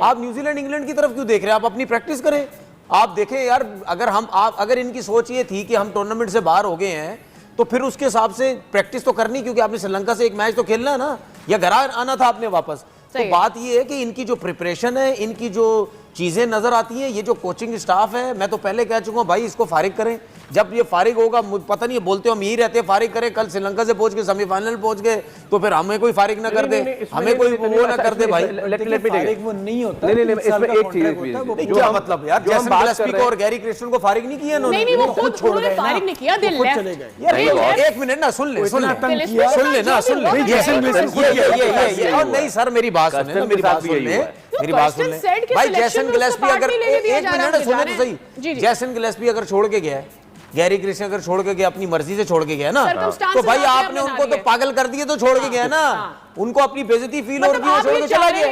आप New Zealand England की तरफ क्यों देख रहे हैं? आप अपनी प्रैक्टिस करें। आप देखें यार, अगर इनकी सोच ये थी कि हम टूर्नामेंट से बाहर हो गए हैं तो फिर उसके हिसाब से प्रैक्टिस तो करनी, क्योंकि आपने श्रीलंका से एक मैच तो खेलना है ना, या घर आना था आपने वापस। तो बात ये है कि इनकी जो प्रिपरेशन है, इनकी जो चीजें नजर आती हैं, ये जो कोचिंग स्टाफ है, मैं तो पहले कह चुका हूं भाई इसको फारिग करें। जब ये फारिग होगा, पता नहीं बोलते हो हम यही रहते हैं फारिग करें, कल श्रीलंका से पहुंच के सेमीफाइनल पहुंच गए तो फिर हमें कोई फारिग ना कर दे, हमें कोई वो ना कर दे भाई। वो नहीं होता। इसमें एक चीज क्या मतलब यार, जैसन गिलेस्पी को और गैरी क्रिस्टन को फारिग नहीं किया इन्होंने? नहीं, वो खुद छोड़ गए, फारिग नहीं किया, दिल चले गए। एक मिनट ना, सुन ले और नहीं सर, मेरी बात सुने, मेरी बात सुन ले भाई। जैसन गिलेस्पी अगर एक मिनट सुने तो सही, जैसन गिलेस्पी अगर छोड़ के गया, गैरी क्रिस्टन अगर छोड़ के गया, अपनी मर्जी से छोड़ के गया ना, तो भाई आपने उनको तो पागल कर दिए तो छोड़ के गया ना, उनको अपनी बेइज्जती फील हो रही है, छोड़ के चला गया।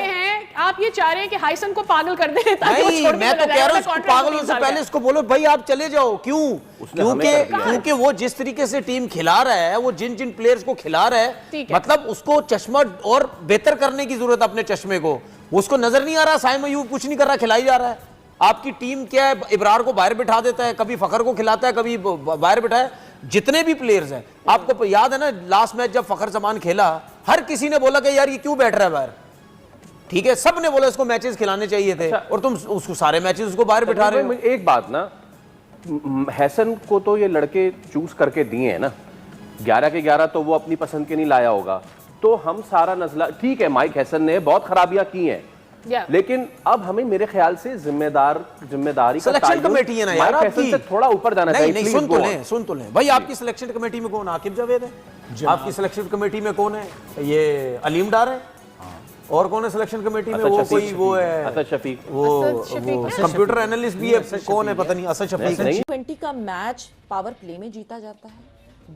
आप ये चाह रहे हैं कि हाइसन को पागल कर दें? नहीं, मैं तो कह रहा हूं पागल होने से पहले इसको बोलो भाई आप चले जाओ। क्यों? क्योंकि वो जिस तरीके से टीम खिला रहा है, वो जिन जिन प्लेयर्स को खिला रहा है, मतलब उसको चश्मा और बेहतर करने की जरूरत है अपने चश्मे को। उसको नजर नहीं आ रहा, साइम अयूब कुछ नहीं कर रहा, खिलाई जा रहा है। आपकी टीम क्या है, इब्रार को बाहर बिठा देता है, कभी फखर को खिलाता है, कभी बाहर बिठाए। जितने भी प्लेयर्स हैं, आपको याद है ना लास्ट मैच जब फखर जमान खेला, हर किसी ने बोला कि यार ये क्यों बैठ रहा है बाहर। ठीक है, सब ने बोला इसको मैचेस खिलाने चाहिए थे, और तुम उसको सारे मैचेस उसको बाहर बिठा रहे हो। एक बात ना, हैसन को तो ये लड़के चूज करके दिए हैं ना, 11 के 11 तो वो अपनी पसंद के नहीं लाया होगा, तो हम सारा नजला ठीक है, माइक हैसन ने बहुत खराबियां की हैं, लेकिन अब हमें मेरे ख्याल से जिम्मेदारी का सिलेक्शन कमेटी है ना यार आपकी, थोड़ा ऊपर जाना चाहिए। नहीं, सुन तो लें भाई, आपकी सिलेक्शन कमेटी में कौन? आकिब जावेद है। आपकी सिलेक्शन कमेटी में कौन है? ये अलीम डार है। और कौन है सिलेक्शन कमेटी में? वो कोई वो है असद शफीक, वो कंप्यूटर एनालिस्ट भी है, कौन है पता नहीं, असद शफीक। T20 का मैच पावर प्ले में जीता जाता है,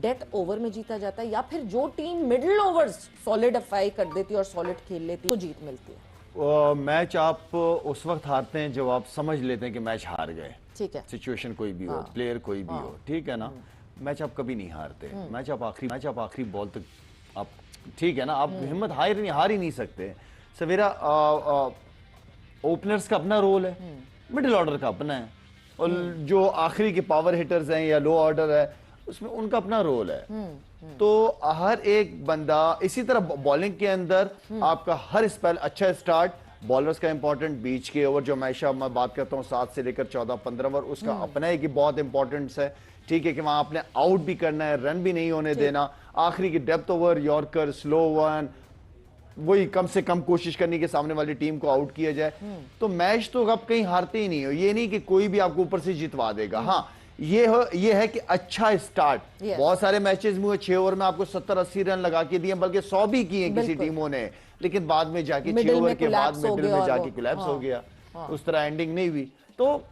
डेथ ओवर में जीता जाता है, या फिर जो टीम मिडिल ओवर्स सॉलिडिफाई कर देती है और सॉलिड खेल लेती है तो जीत मिलती है। मैच आप उस वक्त हारते हैं जब आप समझ लेते हैं कि मैच हार गए। ठीक है, सिचुएशन कोई भी हो, प्लेयर कोई भी हो, ठीक है ना। मैच आप कभी नहीं हारते, मैच आप आखिरी बॉल तक आप, ठीक है ना, आप हिम्मत हार ही नहीं सकते। सवेरा ओपनर्स का अपना रोल है, मिडिल ऑर्डर का अपना है, और जो आखिरी के पावर हिटर्स हैं या लो ऑर्डर है उसमें उनका अपना रोल है। तो हर एक बंदा इसी तरह बॉलिंग के अंदर आपका हर स्पेल अच्छा स्टार्ट, बॉलर्स का इंपॉर्टेंट, बीच के ओवर जो मैं बात करता हूँ 7 से लेकर 14-15 ओवर, उसका अपना है कि बहुत इंपॉर्टेंस है। ठीक है कि वहां आपने आउट भी करना है, रन भी नहीं होने देना। आखिरी की depth over, yorker, slow one, वही कम से कम कोशिश करनी कि सामने वाली टीम को आउट किया जाए। तो मैच तो आप कहीं हारते ही नहीं हो, ये नहीं कि कोई भी आपको ऊपर से जितवा देगा। हाँ, ये है कि अच्छा स्टार्ट। बहुत सारे मैचेस में 6 ओवर में आपको 70-80 रन लगा के दिए, बल्कि 100 भी किए किसी टीमों ने, लेकिन बाद में जाके 6 ओवर के बाद मिडिल में जाके कोलैप्स हो गया, उस तरह एंडिंग नहीं हुई। तो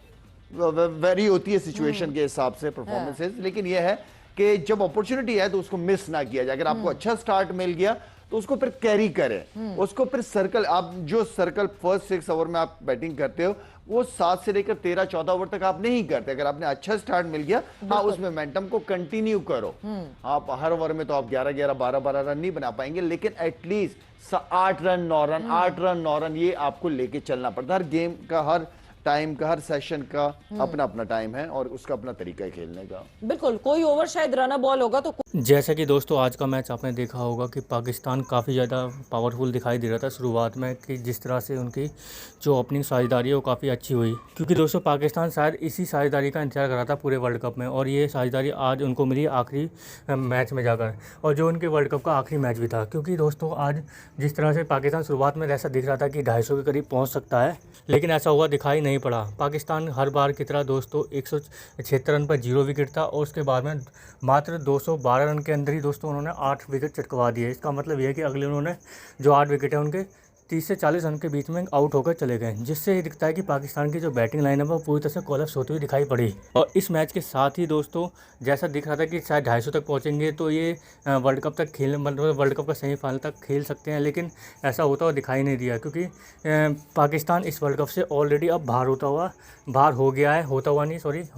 वेरी होती है सिचुएशन के हिसाब से परफॉर्मेंसेस, लेकिन यह है कि जब अपॉर्चुनिटी है तो उसको मिस ना किया जाए। अगर आपको अच्छा स्टार्ट मिल गया तो उसको फिर कैरी करें, उसको फिर सर्कल, आप जो सर्कल फर्स्ट 6 ओवर में आप बैटिंग करते हो वो 7 से लेकर 13-14 ओवर तक आप नहीं करते। अगर आपने अच्छा स्टार्ट मिल गया, हाँ, उस मोमेंटम को कंटिन्यू करो। आप हर ओवर में तो आप 11-11, 12-12 रन नहीं बना पाएंगे, लेकिन at least 8 run 9 run 8 run 9 run ये आपको लेके चलना पड़ता है। हर गेम का, हर टाइम का, हर सेशन का अपना अपना टाइम है और उसका अपना तरीका है खेलने का। बिल्कुल, कोई ओवर शायद रन बॉल होगा तो जैसा कि दोस्तों आज का मैच आपने देखा होगा कि पाकिस्तान काफ़ी ज़्यादा पावरफुल दिखाई दे रहा था शुरुआत में, कि जिस तरह से उनकी जो ओपनिंग साझेदारी है वो काफ़ी अच्छी हुई, क्योंकि दोस्तों पाकिस्तान शायद इसी साझेदारी का इंतजार कर रहा था पूरे वर्ल्ड कप में, और ये साझेदारी आज उनको मिली आखिरी मैच में जाकर, और जो उनके वर्ल्ड कप का आखिरी मैच भी था। क्योंकि दोस्तों आज जिस तरह से पाकिस्तान शुरुआत में ऐसा दिख रहा था कि 250 के करीब पहुँच सकता है, लेकिन ऐसा हुआ दिखाई नहीं पड़ा। पाकिस्तान हर बार की तरह दोस्तों 176 रन पर 0 विकेट था, और उसके बाद में मात्र 212 रन के अंदर ही दोस्तों उन्होंने 8 विकेट चटकवा दिए। इसका मतलब यह है कि अगले उन्होंने जो 8 विकेट है उनके 30 से 40 रन के बीच में आउट होकर चले गए, जिससे ये दिखता है कि पाकिस्तान की जो बैटिंग लाइन है वो पूरी तरह से कोलैप्स होती हुई दिखाई पड़ी। और इस मैच के साथ ही दोस्तों जैसा दिख रहा था कि शायद 250 तक पहुंचेंगे तो ये वर्ल्ड कप तक वर्ल्ड कप का सेमीफाइनल तक खेल सकते हैं, लेकिन ऐसा होता हुआ दिखाई नहीं दिया, क्योंकि पाकिस्तान इस वर्ल्ड कप से ऑलरेडी अब बाहर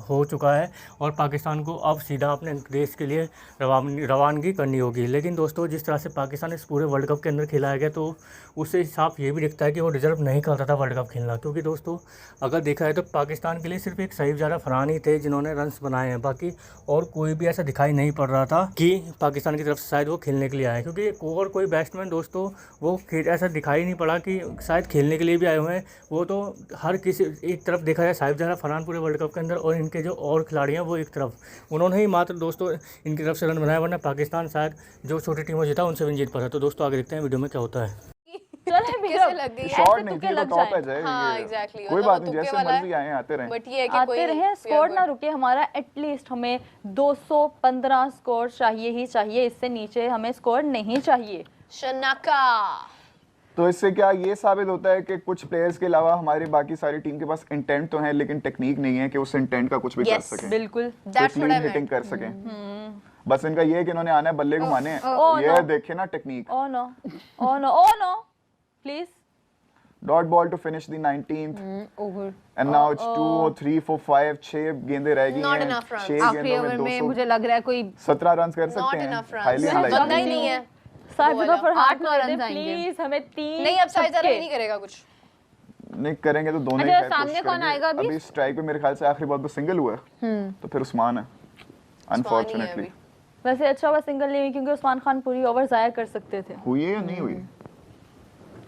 हो चुका है, और पाकिस्तान को अब सीधा अपने देश के लिए रवानगी करनी होगी। लेकिन दोस्तों जिस तरह से पाकिस्तान इस पूरे वर्ल्ड कप के अंदर खेलाया गया, तो उससे साफ ये भी दिखता है कि वो डिज़र्व नहीं करता था वर्ल्ड कप खेलना, क्योंकि दोस्तों अगर देखा है तो पाकिस्तान के लिए सिर्फ एक सईद ज़ारा फरहान ही थे जिन्होंने रन्स बनाए हैं, बाकी और कोई भी ऐसा दिखाई नहीं पड़ रहा था कि पाकिस्तान की तरफ से शायद वो खेलने के लिए आए, क्योंकि और कोई बैट्समैन दोस्तों वो ऐसा दिखाई नहीं पड़ा कि शायद खेलने के लिए भी आए हुए हैं। वो तो हर किसी एक तरफ देखा जाए साहिब ज़ारा फरहान पूरे वर्ल्ड कप के अंदर, और इनके जो और खिलाड़ी हैं वो एक तरफ, उन्होंने ही मात्र दोस्तों इनकी तरफ से रन बनाया, वरना पाकिस्तान शायद जो छोटी टीमों जीता उनसे भी जीत पाता। तो दोस्तों आगे देखते हैं वीडियो में क्या होता है। कैसे लग गई शॉट नहीं थी तो टॉप पे जाएगी। हाँ एग्जैक्टली, कोई बात नहीं, जैसे मर्जी आए आते रहे, बट ये है कि आते रहे, स्कोर ना रुके हमारा। एटलीस्ट हमें 215 स्कोर चाहिए ही चाहिए, इससे नीचे हमें स्कोर नहीं चाहिए। शनाका तो इससे क्या ये साबित होता है कि कुछ प्लेयर्स के अलावा हमारी बाकी सारी टीम के पास इंटेंट तो है, लेकिन टेक्निक नहीं है कि उस इंटेंट का कुछ भी कर सकें, बिल्कुल that's what I meant, hitting कर सकें। बस इनका ये है कि इन्होंने आना है बल्ले घुमाने हैं, ये देखे ना technique. Oh no oh no oh no please, dot ball to finish the 19th over and now it's 2 3 4 5 6 गेंदें रह गई Not हैं। enough runs. 6 आखिरी गेंदों ओवर में में 217 मुझे लग रहा है कोई रन कर सकते नॉट हैं, इनफ हाईली रन, बनना अनलाइकली। ही नहीं है। साजिदा पर हाथ आठ नौ मार दे रन आएंगे। प्लीज, हमें 3 नहीं अब साइड जरा नहीं करेगा कुछ। नहीं करेंगे तो दोनों ही अच्छा, शायद सामने कोशिश कौन करेंगे। आएगा अभी? अभी स्ट्राइक पे मेरे ख्याल से आखिरी बॉल पे सिंगल हुआ है, तो फिर उस्मान है अनफॉर्चुनेटली। वैसे अच्छा हुआ सिंगल नहीं हुई, क्योंकि उस्मान खान पूरी ओवर जाया कर सकते थे। हुई है या नहीं हुई?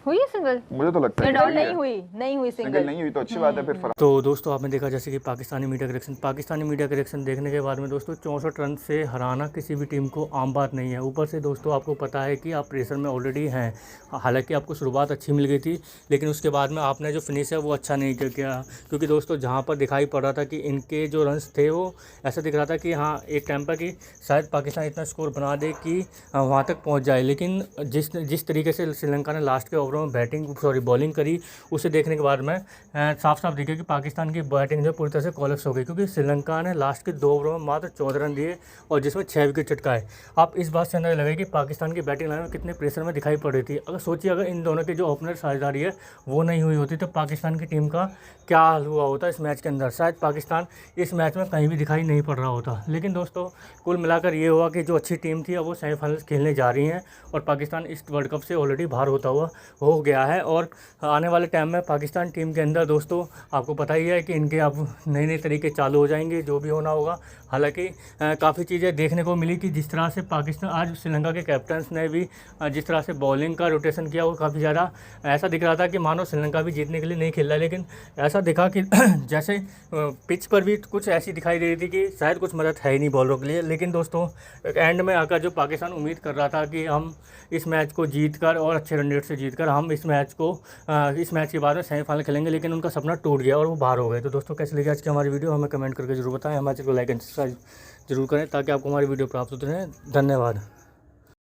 हुई है सिंगल? मुझे तो लगता है कि नहीं हुई, नहीं हुई सिंगल सिंगल। नहीं हुई तो अच्छी बात है फिर फर्क। तो दोस्तों आपने देखा जैसे कि पाकिस्तानी मीडिया के रिएक्शन देखने के बाद में दोस्तों 64 रन से हराना किसी भी टीम को आम बात नहीं है। ऊपर से दोस्तों आपको पता है कि आप प्रेशर में ऑलरेडी हैं, हालांकि आपको शुरुआत अच्छी मिल गई थी, लेकिन उसके बाद में आपने जो फिनिश है वो अच्छा नहीं किया, क्योंकि दोस्तों जहाँ पर दिखाई पड़ रहा था कि इनके जो रन्स थे वो ऐसा दिख रहा था कि हाँ एक टाइम पर कि शायद पाकिस्तान इतना स्कोर बना दे कि वहाँ तक पहुँच जाए, लेकिन जिस तरीके से श्रीलंका ने लास्ट के ओवरों में बॉलिंग करी, उसे देखने के बाद में साफ साफ दिखे कि पाकिस्तान की बैटिंग जो पूरी तरह से कोलैप्स हो गई, क्योंकि श्रीलंका ने लास्ट के 2 ओवरों में मात्र 14 रन दिए और जिसमें 6 विकेट चटकाए। आप इस बात से अंदाजा लगाए कि पाकिस्तान की बैटिंग लाइन में कितने प्रेशर में दिखाई पड़ रही थी। अगर सोचिए अगर इन दोनों के जो ओपनर साझेदारी है वो नहीं हुई होती तो पाकिस्तान की टीम का क्या हाल हुआ होता इस मैच के अंदर, शायद पाकिस्तान इस मैच में कहीं भी दिखाई नहीं पड़ रहा होता। लेकिन दोस्तों कुल मिलाकर ये हुआ कि जो अच्छी टीम थी अब वो सेमीफाइनल्स खेलने जा रही हैं और पाकिस्तान इस वर्ल्ड कप से ऑलरेडी बाहर होता हुआ हो गया है। और आने वाले टाइम में पाकिस्तान टीम के अंदर दोस्तों आपको पता ही है कि इनके अब नए नए तरीके चालू हो जाएंगे, जो भी होना होगा। हालांकि काफ़ी चीज़ें देखने को मिली कि जिस तरह से पाकिस्तान आज श्रीलंका के कैप्टन्स ने भी जिस तरह से बॉलिंग का रोटेशन किया वो काफ़ी ज़्यादा ऐसा दिख रहा था कि मानो श्रीलंका भी जीतने के लिए नहीं खेल रहा, लेकिन ऐसा दिखा कि जैसे पिच पर भी कुछ ऐसी दिखाई दे रही थी कि शायद कुछ मदद है ही नहीं बॉलरों के लिए। लेकिन दोस्तों एंड में आकर जो पाकिस्तान उम्मीद कर रहा था कि हम इस मैच को जीत कर और अच्छे रन रेट से जीत कर हम इस मैच के बाद में सेमीफाइनल खेलेंगे, लेकिन उनका सपना टूट गया और वो बाहर हो गए। तो दोस्तों कैसे लगी आज की हमारी वीडियो हमें कमेंट करके जरूर बताएं, हमारे चैनल को लाइक एंड सब्सक्राइब जरूर करें ताकि आपको हमारी वीडियो प्राप्त होते रहें। धन्यवाद।